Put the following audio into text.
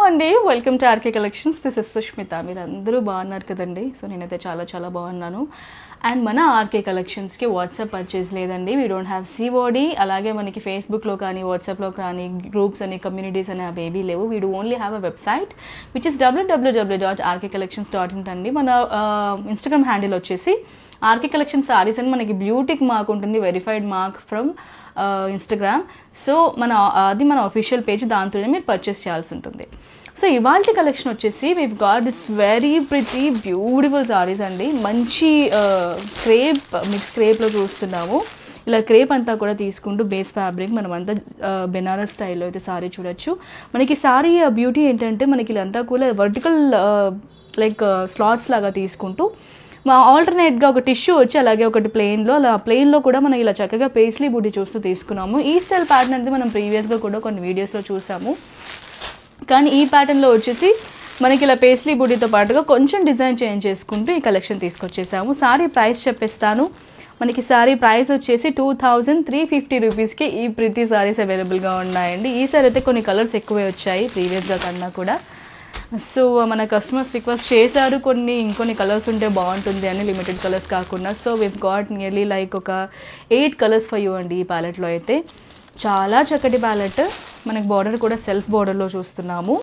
అండి, welcome to RK Collections. This is Sushmita. మీరు అందరూ బాగున్నారు కదండి. సో నేనైతే చాలా చాలా బాగున్నాను. అండ్ మన ఆర్కే కలెక్షన్స్కి వాట్సాప్ పర్చేస్ లేదండి. We don't have COD. అలాగే మనకి ఫేస్బుక్లో కానీ వాట్సాప్లో కానీ గ్రూప్స్ అని కమ్యూనిటీస్ అని అవి ఏవీ లేవు. We do only have a website which is www.rkcollections.in అండి. మన ఇన్స్టాగ్రామ్ హ్యాండిల్ వచ్చేసి ఆర్కే కలెక్షన్ సారీస్ అని మనకి బ్యూటిక్ మార్క్ ఉంటుంది, verified mark from Instagram. So అది మన అఫీషియల్ పేజ్, దాంతోనే మీరు పర్చేస్ చేయాల్సి ఉంటుంది. సో ఇవాళ కలెక్షన్ వచ్చేసి weave got this very pretty beautiful saris అండి. మంచి క్రేప్, మిక్స్ క్రేప్లో చూస్తున్నాము. ఇలా క్రేప్ అంతా కూడా తీసుకుంటూ బేస్ ఫ్యాబ్రిక్ మనమంతా బెనారస్ స్టైల్లో అయితే సారీ చూడొచ్చు. మనకి సారీ బ్యూటీ ఏంటంటే మనకి ఇలాంతా కూడా వర్టికల్ లైక్ స్లాట్స్ లాగా తీసుకుంటూ ఆల్టర్నేట్గా ఒక టిష్యూ వచ్చి అలాగే ఒకటి ప్లెయిన్లో, అలా ప్లెయిన్లో కూడా మనం ఇలా చక్కగా పేస్లీ బుడ్డి చూస్తూ తీసుకున్నాము. ఈ స్టైల్ ప్యాటర్న్ అనేది మనం ప్రీవియస్గా కూడా కొన్ని వీడియోస్లో చూసాము. కానీ ఈ ప్యాటర్న్లో వచ్చేసి మనకి ఇలా పేస్లీ బుడ్డితో పాటుగా కొంచెం డిజైన్ చేంజ్ చేసుకుంటూ ఈ కలెక్షన్ తీసుకొచ్చేసాము. సారీ ప్రైస్ చెప్పేస్తాను. మనకి సారీ ప్రైస్ వచ్చేసి 2350 రూపీస్కి ఈ ప్రిటీ సారీస్ అవైలబుల్గా ఉన్నాయండి. ఈ సారీ అయితే కొన్ని కలర్స్ ఎక్కువే వచ్చాయి ప్రీవియస్గా కన్నా కూడా. సో మన కస్టమర్స్ రిక్వెస్ట్ చేశారు ఇంకొన్ని కలర్స్ ఉంటే బాగుంటుంది అని, లిమిటెడ్ కలర్స్ కాకుండా. సో వివ్ గాట్ నియర్లీ లైక్ ఒక 8 కలర్స్ ఫర్ యూ అండి. ఈ ప్యాలెట్లో అయితే చాలా చక్కటి ప్యాలెట్. మనకి బార్డర్ కూడా సెల్ఫ్ బార్డర్లో చూస్తున్నాము.